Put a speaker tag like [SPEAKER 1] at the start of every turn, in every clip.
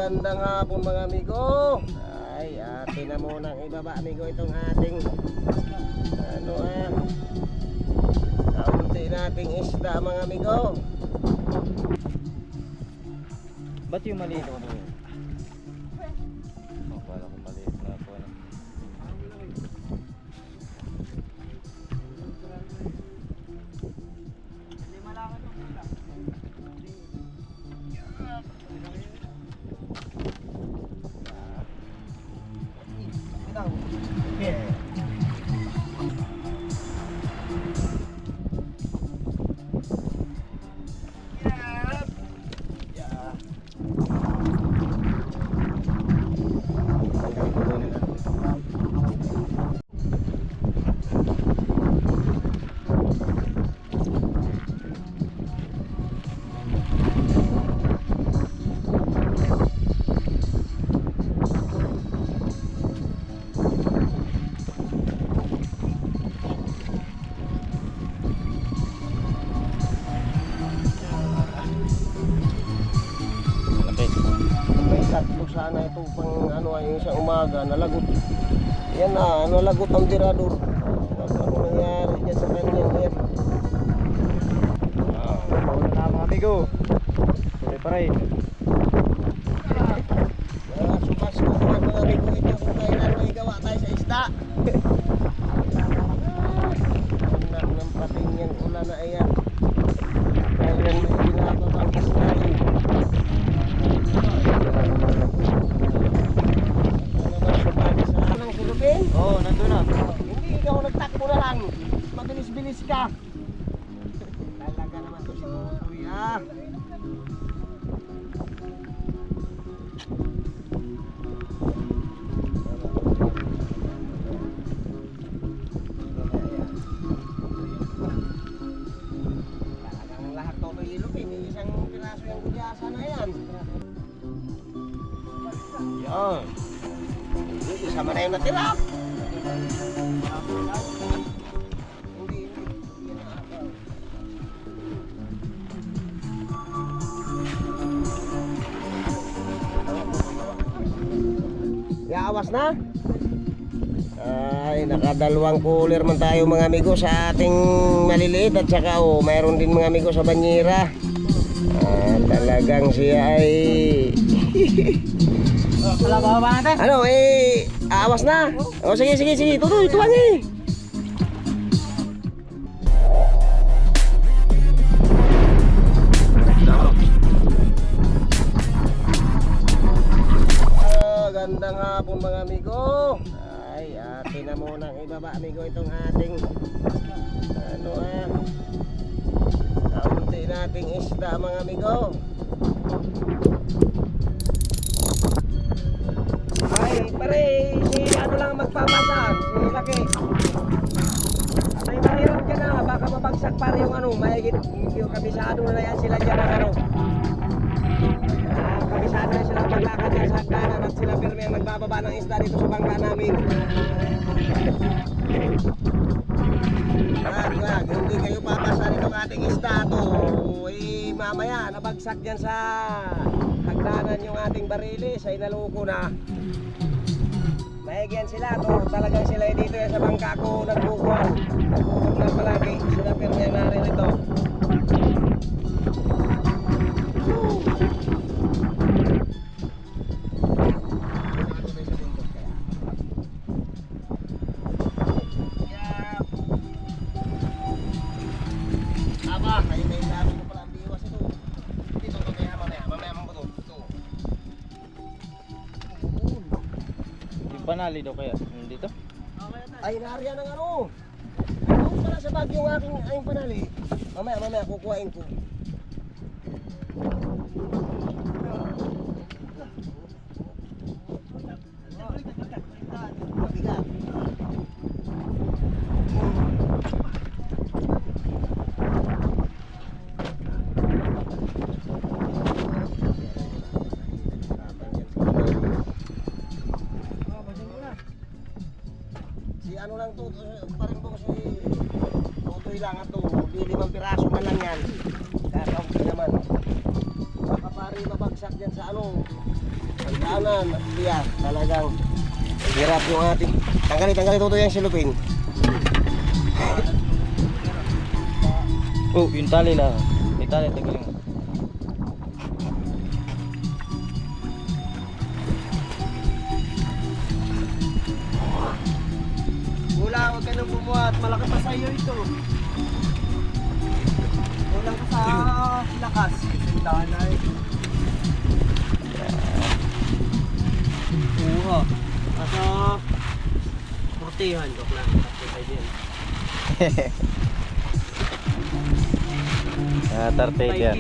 [SPEAKER 1] Magandang hapon mga amigo. Ay, atin na munang ibaba amigo itong ating kaunti nating isda mga amigo.
[SPEAKER 2] Ba't yung maliit ako doon? Pala ko maliit na ako.
[SPEAKER 1] Tatlo sana ito pang ay isang umaga nalagot. Yan na, nalagot ang tirador. Ano nangyari dyan sa kanyang yan?
[SPEAKER 2] Wala na mga amigo. Tuloy pa rin.
[SPEAKER 1] Sumas ko mga amigo ito kung kailan may gawa tayo sa isda. Anak ng pating yan, ulan na ayan. Kailan may binababang kasnain.
[SPEAKER 2] Oo, nandun na.
[SPEAKER 1] Hindi ikaw nagtakbo na lang. Mabilis-bilis ka. Talaga naman to si Tutoy ah. Talagang lahat Tutoy ilupin. Isang piraso yung kudyasa na yan. Yan. Isama na yung natira. Awas na. Ay, nakadalawang cooler man tayo mga amigo sa ating maliliit at saka mayroon din mga amigo sa banyera. Talagang siya ay
[SPEAKER 2] Kalabaw ba natin?
[SPEAKER 1] awas na. Sige, tuloy, tuwan eh. Magandang hapon mga amigo. Ay, atin na munang ibaba amigo itong ating kaunti nating isda mga amigo. Ay, pare, si lang magpapasan, si Laki. May mahirap ka na, baka mabagsak pare yung mayigit yung kabisado na yan sila dyan ang kabisado na sila maglakad yan sa hagdanan at sila firme ang nagbababa ng isda dito sa bangka namin. Wag, hindi kayo papasan itong ating isda to. Mamaya, nabagsak dyan sa hagdanan yung ating barilis ay naluko na. Mahigyan sila to, talagang sila dito yan sa bangka ko nagbukuhan. Nagbukuhan na palagi, sila firme ang naririto.
[SPEAKER 2] Panali daw kaya dito?
[SPEAKER 1] Ay, nariyan ng Doon pala sa bag yung aking panali. Mamaya, kukuhain ko. Mabigat. Lang to, parang po kasi Tutoy lang ito, di 5 piraso man lang yan. Kakaunti naman. Baka pari mabagsak dyan sa Ang daanan, at biya, talagang hirap yung ating. Tanggalin todo yung silupin.
[SPEAKER 2] Oh, yung tali lang. Yung tali, tagalin mo.
[SPEAKER 1] Wala, huwag ka nang bumuhat. Malaki pa sa iyo ito. Kulang ka sa lakas. Sintahan ay. Oo. Asa portihan, joke lang. Portihan din.
[SPEAKER 2] Tartate yan.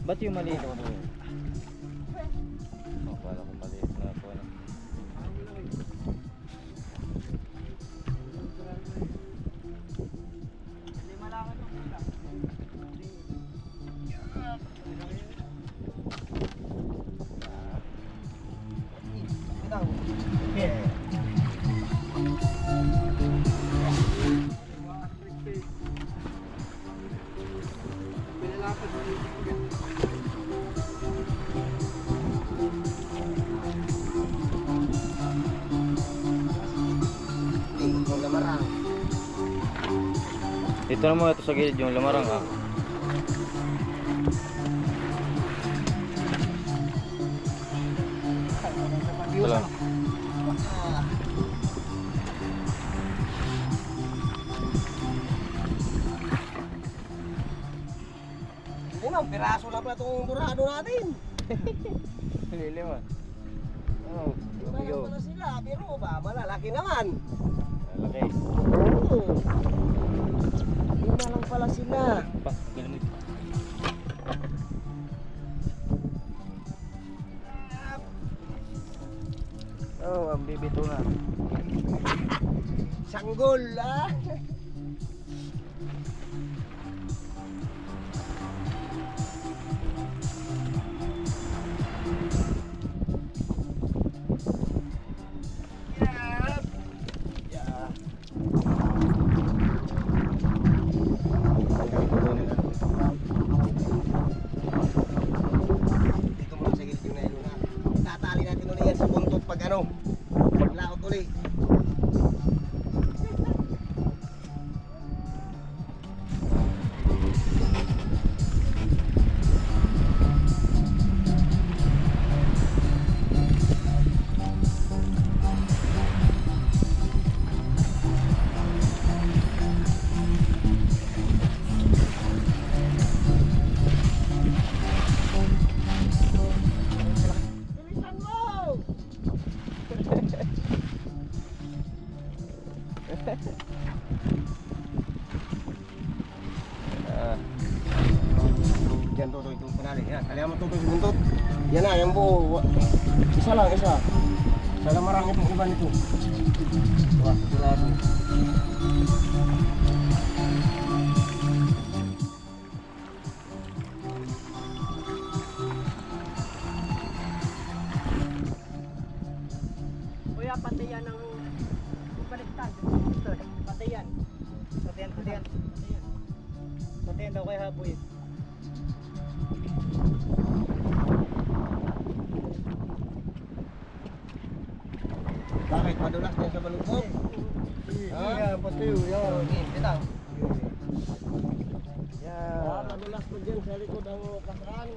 [SPEAKER 2] Ba't yung maliit ako doon? Oh, wala kong maliit na po. Dito naman ito sa gilid yung lamarang ha. Ito lang.
[SPEAKER 1] Hindi na, piraso lang pala itong burado natin.
[SPEAKER 2] Liliman. Oh,
[SPEAKER 1] Lima lang pala sila, pero ba, malalaki naman.
[SPEAKER 2] malaki.
[SPEAKER 1] Oo. Lima lang pala sila.
[SPEAKER 2] Pa, ganun. Oh, ang bibito na.
[SPEAKER 1] Sanggol, ah. Dito muna sa gilid yung nailo na. Tatali natin ulit yan sa buntot pag ano. Paglaot ulit. Bilisan mo! Yan todo itong panali. Yan, kalihan mo todo sa buntot. Yan na, yung buo. Isa lang, isa. Isa lang marami itong iba nito. Diba, sigurado.
[SPEAKER 3] Kuya, pati yan ang baliktad. Pati yan. Pati yan, pati yan. Pati yan daw kay Haboy.
[SPEAKER 1] Bakit? Madulas din sa baluktot?
[SPEAKER 3] Yan, pati yun. Yan.
[SPEAKER 1] Bitaw.
[SPEAKER 3] Yan.
[SPEAKER 1] Madulas ko dyan sa likod ang kasaan.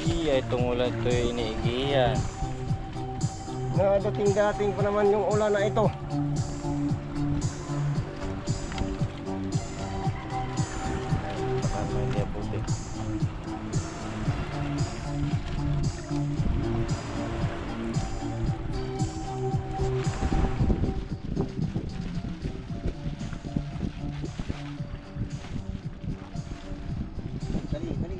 [SPEAKER 2] Iya, itong ulan ito iniigiyan.
[SPEAKER 1] Nadating-dating pa naman yung ulan na ito.
[SPEAKER 2] Paano hindi abuti?
[SPEAKER 1] Dali, dali.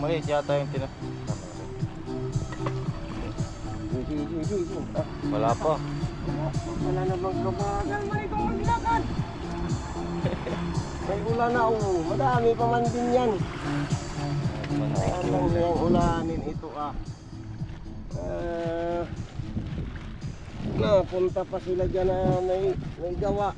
[SPEAKER 2] Maliit yata yung tina. Wala pa.
[SPEAKER 1] Wala namang kabagal. Mali kong maglakad. May ulan na madami pa man din yan. Anong yung ulanin ito napunta pa sila dyan na may gawa.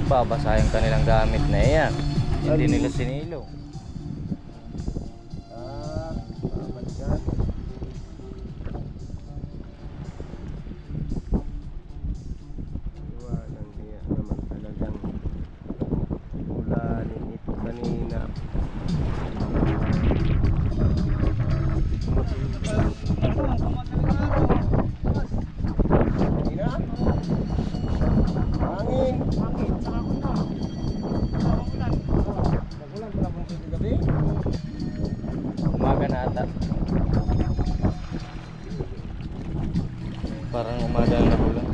[SPEAKER 2] Babasahin kanilang gamit na yan. Hindi nila sinilo.
[SPEAKER 1] Babad ka. Walang diya naman talagang ulanin ito kanina. Kanina? Hangin. Nagulan pala kung sa gabi.
[SPEAKER 2] Umaga na ata. Parang umaga na bulan.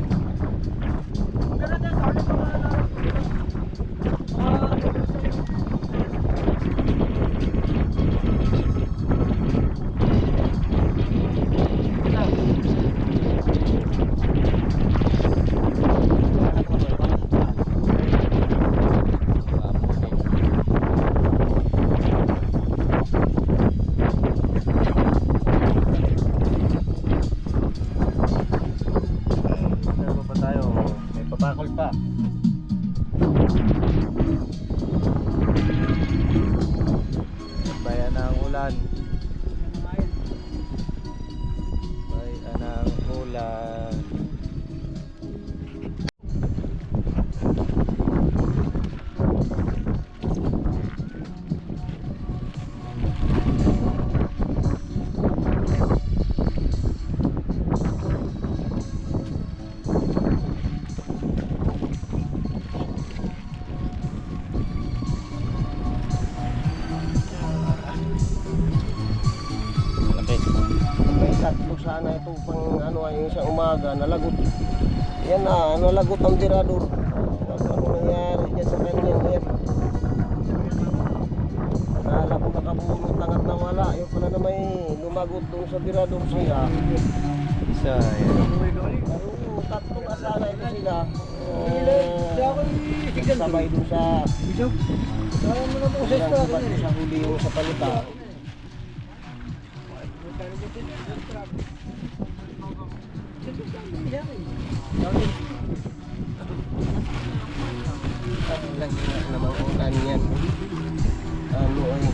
[SPEAKER 2] Meron pa tayo. May papakol pa. Bayan na ang ulan. Bayan na ang ulan. Laki.
[SPEAKER 1] May tatlo sana ito pang ay isang umaga nalagot. Yan nalagot ang tirador. Ano nangyari dyan sa kanyang yan? Akala ko nakabunot lang at nawala. Yung pala na may lumagot doon sa tirador siya.
[SPEAKER 2] Isa. Yan.
[SPEAKER 1] Pero tatlo ka sana ito sila. Sabay doon sa sa huli yung sa palita. Lagi namang ulan yan. Ano ay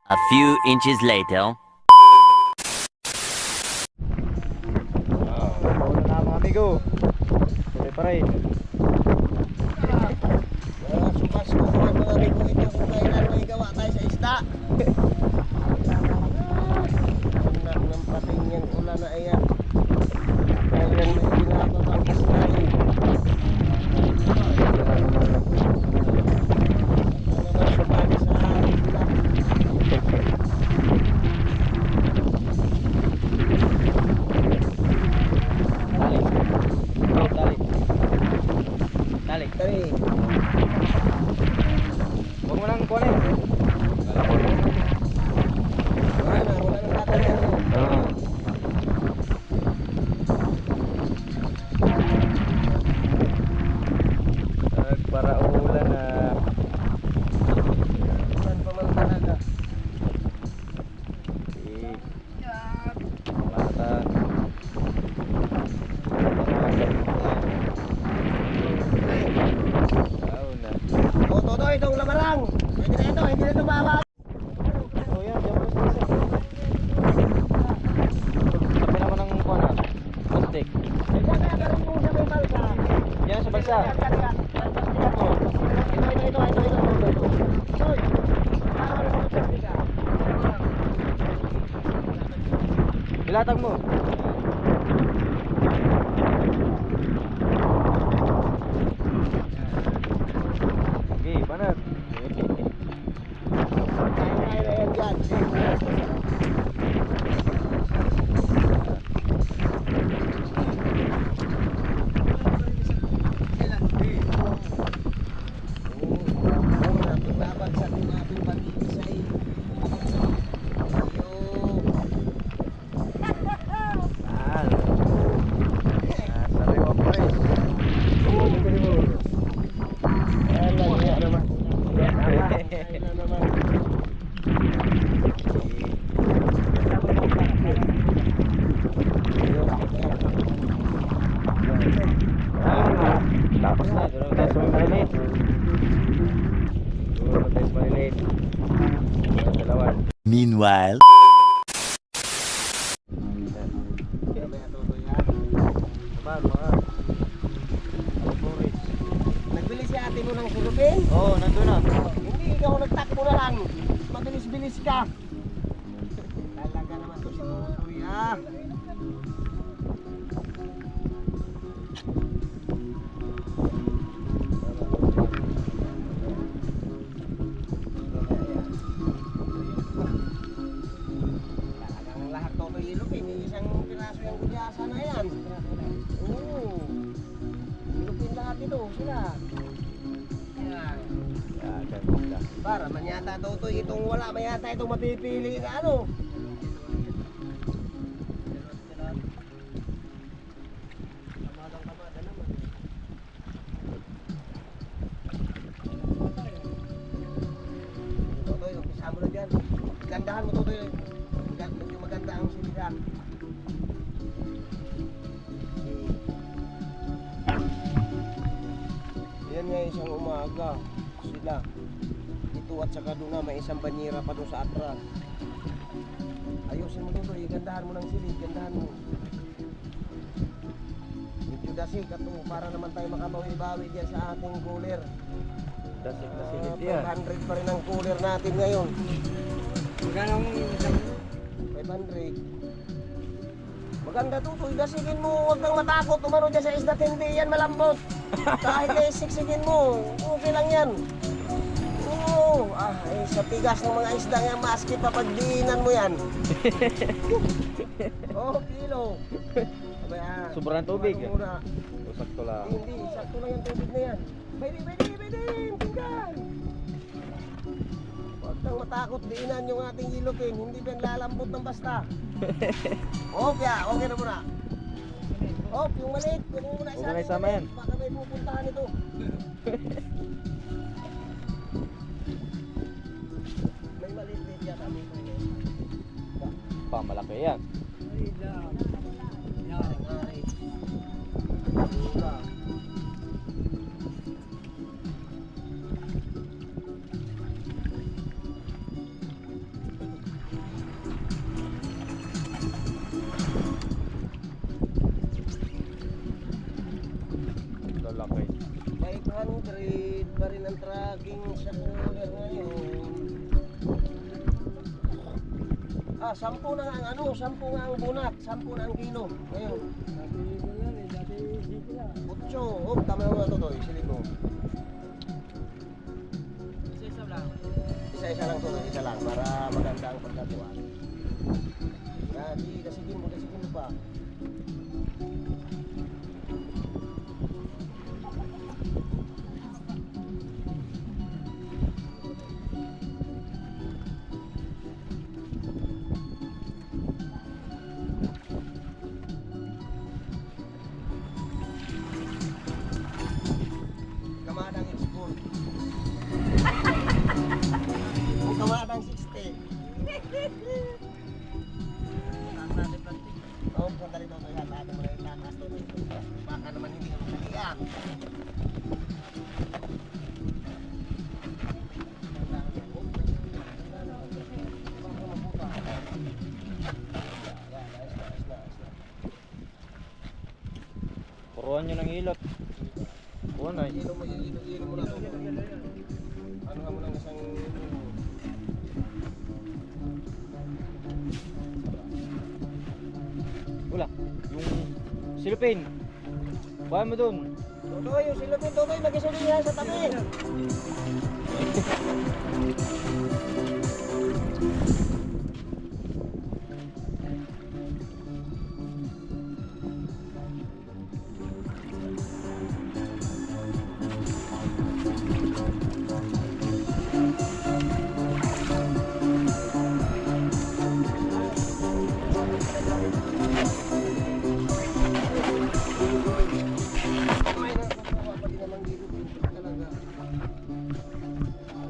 [SPEAKER 4] A few inches later.
[SPEAKER 2] Paulan na mga amigo. Tuloy pa rin.
[SPEAKER 1] sukas ko mga amigo ito kung kailan may gawa tayo sa isda. Anak ng pating yan ulan na ayan. Kailan may ginababang isda rin. Ano naman sumali sa isda.
[SPEAKER 2] Tali.
[SPEAKER 1] Tari.
[SPEAKER 2] Huwag mo nang kunin.
[SPEAKER 1] Wala nang tatanong.
[SPEAKER 2] Para ulan na.
[SPEAKER 1] Ulan pa man talaga.
[SPEAKER 2] Mata.
[SPEAKER 1] O Totoy, itong lamarang. Hindi na ito baba.
[SPEAKER 2] Oh yan, diyan mo sa isa. Sabi naman ng kuwan na. Plastic. latag mo. Sige, banat.
[SPEAKER 1] Kaya na yan dyan. Babagsak yung ating pag-iisay.
[SPEAKER 2] Saan? Nasa Riwa Boys. Tapos na, doon tayo sa maliliit. Doon tayo sa maliliit. Dalawan.
[SPEAKER 4] Meanwhile.
[SPEAKER 1] Nagbili si ate mo ng sulupin?
[SPEAKER 2] Oo, nandun na.
[SPEAKER 1] Hindi, ikaw nagtakbo na lang. Mabilis-bilis ka. Talaga naman to si Tutoy, ha? Talagang lahat Tutoy ilupin. Isang piraso yung gulyasa na yan. Oo. Ilupin lahat ito, sila. Yan.
[SPEAKER 2] Ganda.
[SPEAKER 1] Para man yata Tutoy itong wala man yata itong mapipili na ano. Tamadang-tamada naman. Tutoy, umpisa mo na dyan. Gandahan mo Tutoy. Medyo maganda ang silida. Yan nga isang umaga. Sila. Dito at saka doon na may isang banyera pa doon sa atras. Ayusin mo Tutoy, gandahan mo ng silid, gandahan mo. Medyo dasig ato para naman tayo makabawi-bawi diyan sa ating cooler.
[SPEAKER 2] Dasig na silid yan.
[SPEAKER 1] 500 pa rin ang cooler natin ngayon.
[SPEAKER 3] Magkano ang isang
[SPEAKER 1] 500. Maganda Tutoy, dasigin mo, huwag kang matakot, umano dyan sa isda, hindi yan malambot. Kahit na isiksigin mo, okay lang yan. Oo, sa tigas ng mga isda nga, maski pa pagdiinan mo yan. Oh, kilo. Abaya,
[SPEAKER 2] Sobrang tubig.
[SPEAKER 1] ano muna.
[SPEAKER 2] O, sakto lang.
[SPEAKER 1] Hindi, sakto lang yung tubig na yan. Pwede, tinggan. Huwag kang matakot, diinan yung ating ilupin, hindi ba lalambot ng basta. Okay na muna. Yung maliit, huwag mo muna
[SPEAKER 2] Huwag mo na isama yan.
[SPEAKER 1] Baka may pupuntahan ito. May maliit yata dito.
[SPEAKER 2] Pamalaki yan.
[SPEAKER 1] Ari.
[SPEAKER 2] Lalaki.
[SPEAKER 1] 500 pa rin ang tracking sa cooler ngayon. 10 na nga ang 10 nga ang bunat, 10 na ang kilo ngayon. 8, tama mo na Tutoy, silid mo. Isa-isa lang Tutoy, isa lang para maganda ang pagkatuan. Dasigin mo pa. Kamadang export. Kamadang 60. Oh, sandali Tutoy, natin mo na yung takas Tutoy. Baka naman hindi ka makalian.
[SPEAKER 2] Puruan nyo ng ilot. Puruan na.
[SPEAKER 1] Ilo mo na Tutoy. Ano ka mo lang isang
[SPEAKER 2] Silupin. Buhay mo dun.
[SPEAKER 1] Totoy, yung silupin, Totoy, mag-isulin yan sa tabi. May nakukuha pa din naman dito talaga.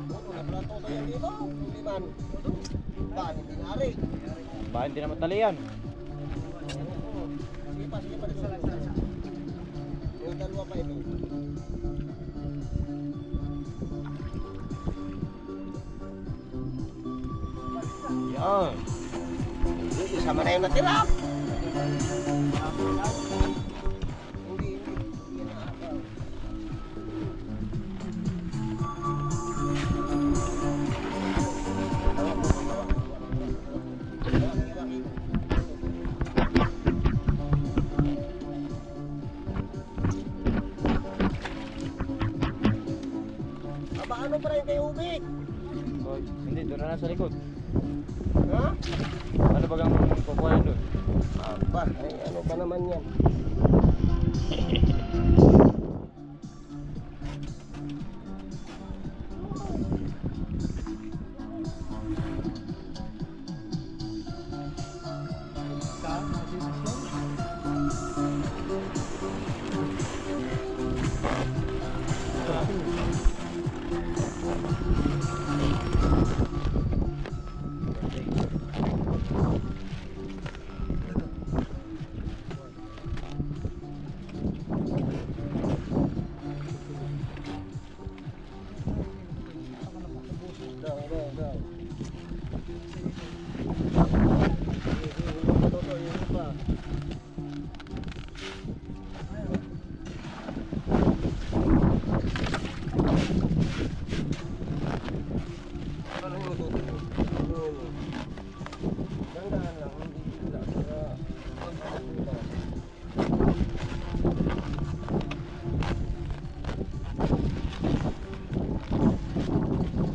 [SPEAKER 1] Boto na pala Totoy yan dito. Hindi man. Ba, hindi nari.
[SPEAKER 2] Baka hindi naman talian.
[SPEAKER 1] Sige pa dito. May dalawa pa ito. Yan. Isa man na yung natira. Hindi na. Aba, ano pa rin kay Ubik?
[SPEAKER 2] Hoy, hindi, doon na sa likod.
[SPEAKER 1] Ha?
[SPEAKER 2] Ano bagang kukuha doon?
[SPEAKER 1] Aba, ay ano ba naman yan? Daw. Yung pa. Parang yung tutuloy. Dandahan lang, hindi bigla.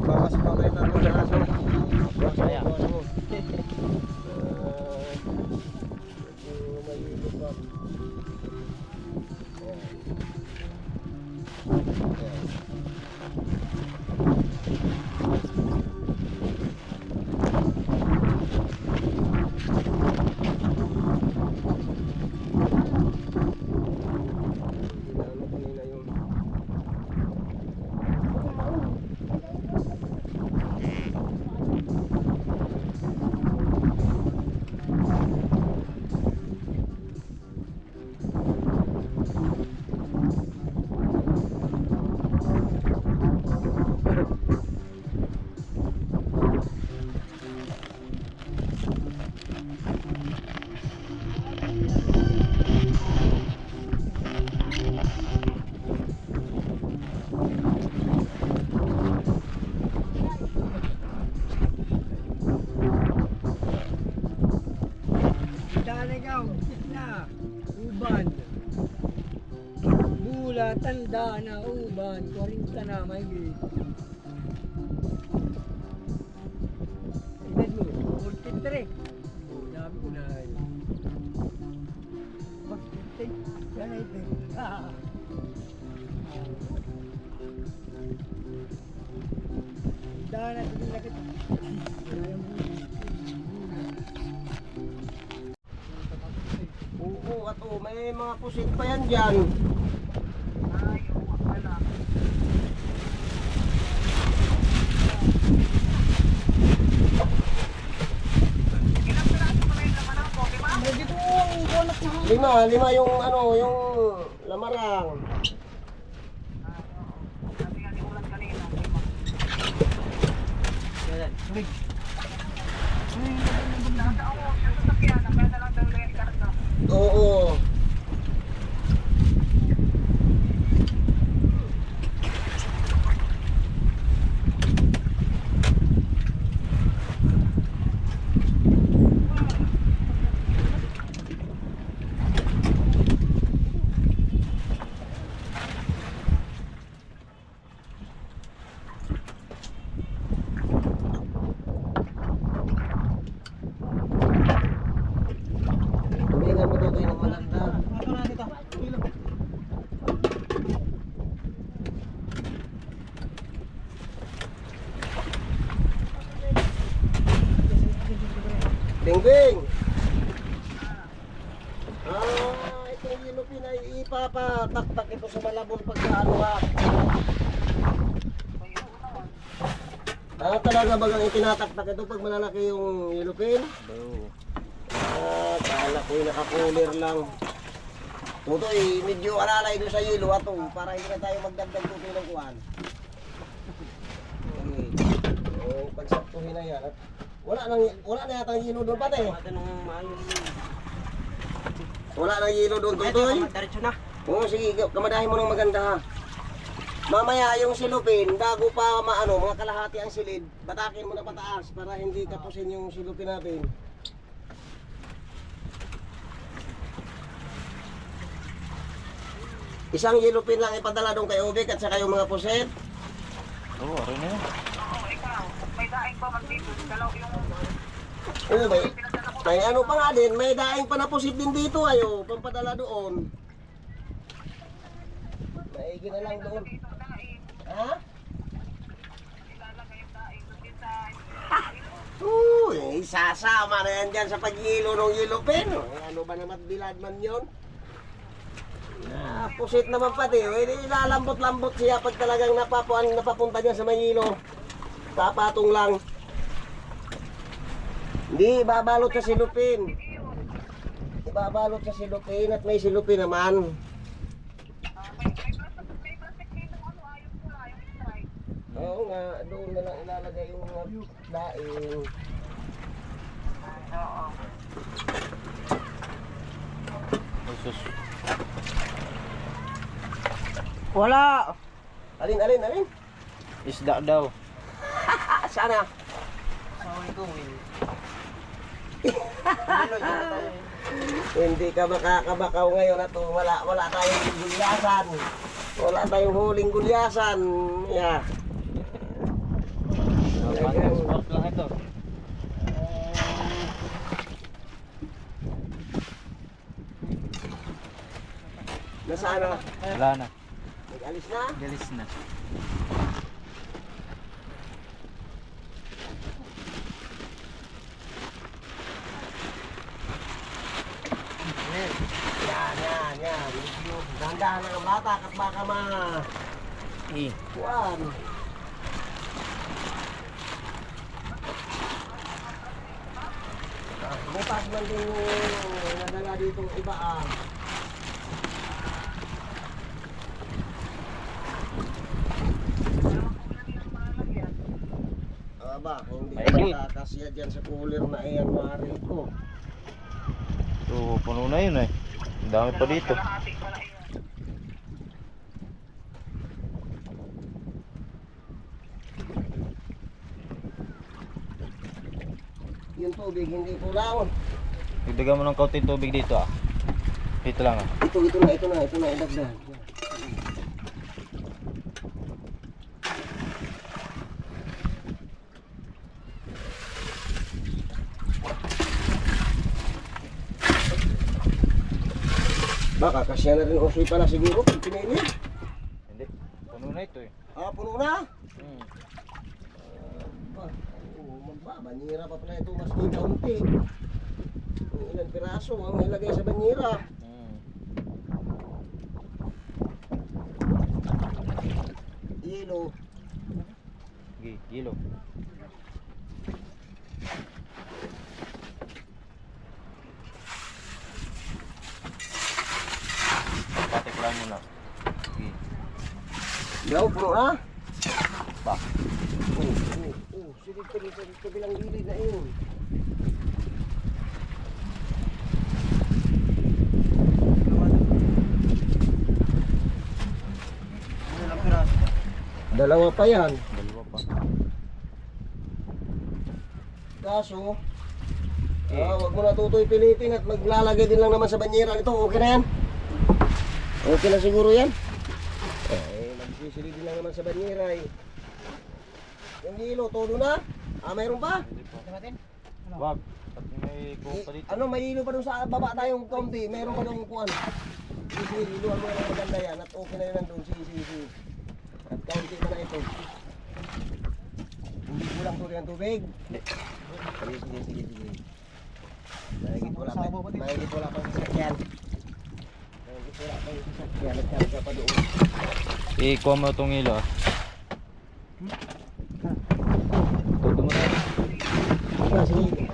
[SPEAKER 1] Bawas pa kayo ng braso.
[SPEAKER 2] Saya.
[SPEAKER 1] Medyo mahirap pa. Ayan. Ano kanina yung
[SPEAKER 3] Daligaw, na, uban. Bula, tanda na uban, 40 na may git. Edad mo, 43. Sabi ko na yun. Bakit? Yan ay ito. Dana, ito lakit.
[SPEAKER 1] oo, ato, may mga pusit pa yan dyan. Lima yung ano, yung lamarang. Oo. Tubing! Itong yelupin ay ipapataktak ito sa malabon pagkaano ha. Talaga bagang itinataktak ito pag malalaki yung yelupin?
[SPEAKER 2] Oo.
[SPEAKER 1] Kala ko'y nakakulir lang. Tutoy, medyo alalay doon sa yelo ato para hindi na tayo magdagdag tutoy ng kuhan. Okay. Pagsaktuhin na yan. Wala na yata ang yelo doon pati. Wala na yelo doon tutoy.
[SPEAKER 3] Diretso na.
[SPEAKER 1] Oo, sige, kamadahin mo ng maganda ha. Mamaya yung silupin, bago pa maano, mga kalahati ang silid, batakin mo na pataas para hindi kapusin yung silupin natin. Isang yelupin lang ipadala doon kay Ubik at saka yung mga puset.
[SPEAKER 2] Oo, aray na yan.
[SPEAKER 1] Oo, may ano pa nga din, may daing pa na pusit din dito ayo, pampadala doon. Maigi na lang doon. Ha? Uy, sasama na yan dyan sa paghilo ng yelupin. Ano ba naman bilad man yun? Pusit naman pati, ilalambot-lambot siya pag talagang napapunta dyan sa Mayilo. Papatong lang. Hindi, ibabalot sa silupin. Ibabalot sa silupin at may silupin naman. Oo nga, doon na lang ilalagay yung mga daing.
[SPEAKER 2] Sus.
[SPEAKER 3] Wala!
[SPEAKER 1] Alin?
[SPEAKER 2] Isda daw.
[SPEAKER 1] Sana?
[SPEAKER 3] Saway ko, Will.
[SPEAKER 1] Hindi ka makakabakaw ngayon at wala tayong gulyasan. Wala tayong huling gulyasan. Yeah.
[SPEAKER 2] Sport lang ito.
[SPEAKER 1] Nasaan na?
[SPEAKER 2] Wala na.
[SPEAKER 1] Nag-alis na?
[SPEAKER 2] Galis na.
[SPEAKER 1] Yan. Dahan-dahan lang ang bata at baka kuwan. Bukas man din yung nadala ditong iba Aba, hindi
[SPEAKER 2] Maigi.
[SPEAKER 1] ka makakasya dyan sa cooler na iyan, maaari ko.
[SPEAKER 2] So, puno na yun eh. Ang dami pa dito.
[SPEAKER 1] Yung tubig hindi kulang.
[SPEAKER 2] Dagdagan mo ng kaunting tubig dito ah. Dito lang ah.
[SPEAKER 1] Ito na idagdag. Baka kasya na rin usoy pala siguro kung pinili.
[SPEAKER 2] Hindi. Puno na ito eh.
[SPEAKER 1] Puno na.
[SPEAKER 2] Hmm.
[SPEAKER 1] Banyera pa pala ito mas kaunti. Kung ilang piraso ang ilagay sa banyera. Yelo.
[SPEAKER 2] Okay, yelo. Patik lang muna. Okay.
[SPEAKER 1] Daw bro ha?
[SPEAKER 2] Ba.
[SPEAKER 1] Sige sa bilang gilid na yun. Dalawa pa yan.
[SPEAKER 2] Dalawa pa.
[SPEAKER 1] Kaso, wag mo na tutoy pilitin at maglalagay din lang naman sa banyera nito. Okay na yan? Okay na siguro yan? Nagsisili din lang naman sa banyera eh. Yung hilo, todo na? Mayroon pa?
[SPEAKER 2] Wag. At may kuha pa dito.
[SPEAKER 1] Ano, may hilo pa doon sa baba tayong kaunti. Mayroon pa doon kuhan. Sige, hiluan mo na maganda yan at okay na yun nandun. Sige. At kaunti pa na ito. Hindi kulang tuloy ang tubig.
[SPEAKER 2] Hindi.
[SPEAKER 1] Sige. Mahigit wala pang sasakyan. Mahigit wala pang sasakyan. Nagkarga pa doon.
[SPEAKER 2] Ikuha mo itong ilo. Todo mo na.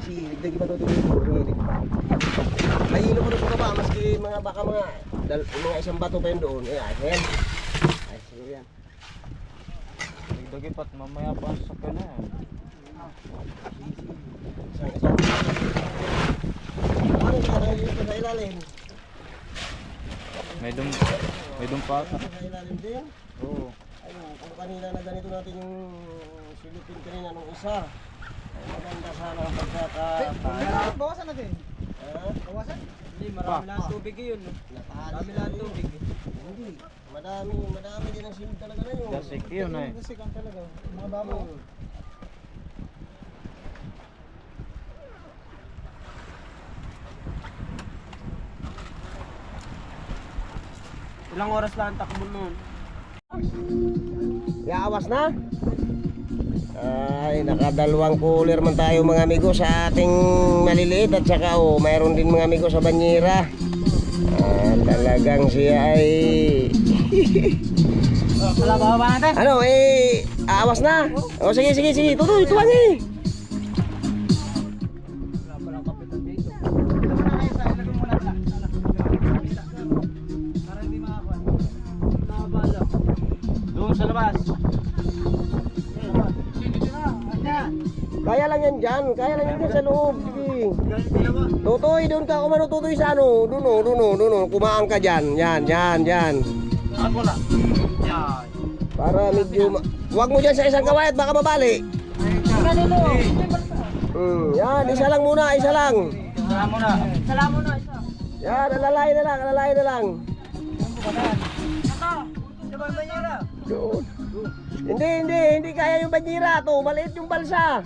[SPEAKER 1] Sige, dagdag pa doon yung may hilo ko doon sa baba, maski mga baka mga isang bato pa yun doon. Ayan. Ay, siguro yan.
[SPEAKER 2] Dagdagi pat mamaya pa sa kana.
[SPEAKER 1] Isang. Ano kaya dito sa ilalim?
[SPEAKER 2] May dumpa ka.
[SPEAKER 1] Sa ilalim din?
[SPEAKER 2] Oo.
[SPEAKER 1] Ayun, kung kanina na ganito natin yung silipin kanina nung isa. Ay, maganda sana ang pagkakatayo.
[SPEAKER 3] Bawasan natin.
[SPEAKER 1] Ha?
[SPEAKER 3] Bawasan? Hindi, marami lang tubig yun. Marami lang tubig.
[SPEAKER 1] Hindi. Madami din ang silip talaga na yun.
[SPEAKER 2] Dasik yun eh.
[SPEAKER 3] Sikan talaga. Mga babaw. Ilang oras lang ang takbo nun?
[SPEAKER 1] Yaawas na? Ay, nakadalawang cooler man tayo mga amigo sa ating maliliit at saka mayroon din mga amigo sa banyera. Talagang siya ay
[SPEAKER 3] Wala ba natin?
[SPEAKER 1] ano aawas na? O sige, tuloy, tuwang eh.
[SPEAKER 3] Wala pa lang kapitan dito. Dito muna kayo sa ilagay muna pala. Para hindi makakuha. Nakabala. Doon sa labas.
[SPEAKER 1] Kaya lang yan dyan sa loob. Sige. Tutoy, doon ka kumano tutoy sa ano. Doon. Kumaan ka dyan. Yan.
[SPEAKER 3] Ako na. Yan.
[SPEAKER 1] Para medyo huwag mo dyan sa isang kawayat, baka mabali.
[SPEAKER 3] Kanino?
[SPEAKER 1] Yan, isa lang muna.
[SPEAKER 3] Salamu na.
[SPEAKER 1] Yan, alalay na lang.
[SPEAKER 3] Diba yung banyera?
[SPEAKER 1] Doon. Hindi kaya yung banyera to. Maliit yung balsa.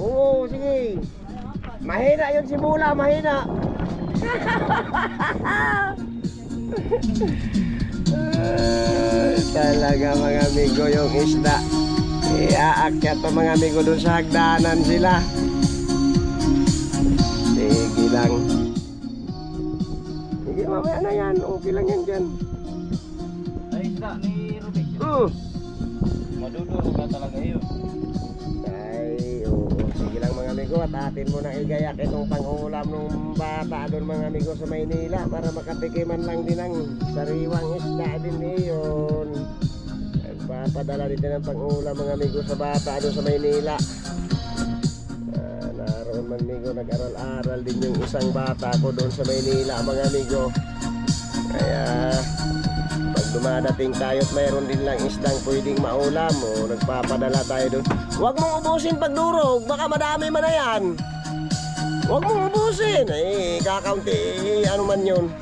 [SPEAKER 1] Oo, sige. Mahina yun si Mula, mahina. Talaga mga amigo yung isda. Iaakyat pa mga amigo doon sa hagdanan sila. Sige lang. Sige, mamaya na yan. Okay lang yan dyan.
[SPEAKER 3] Ay, isda ni Rubik.
[SPEAKER 2] Maduduro ka talaga yun.
[SPEAKER 1] Ay, oo. Sige lang mga amigo. At atin mo na igayak itong pang-ulam ng bata doon mga amigo sa Maynila para makatikiman lang din ang sariwang isda din yun. Nagpapadala din ng pang-ulam mga amigo sa bata doon sa Maynila. Naroon man amigo, nag-aral-aral din yung isang bata ko doon sa Maynila mga amigo. Kaya pag dumadating tayo at mayroon din lang isdang pwedeng maulam nagpapadala tayo doon. Huwag mong ubusin pag durog, baka madami man na yan. Huwag mong ubusin. Kakaunti, ano man yun.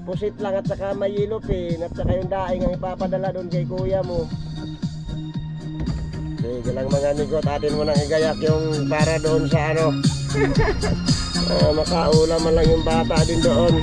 [SPEAKER 1] Pusit lang at saka may yilupin at saka yung daing ang ipapadala doon kay kuya mo. Sige lang mga amigo, atin mo nang igayak yung para doon sa ano. Makaulam man lang yung bata din doon.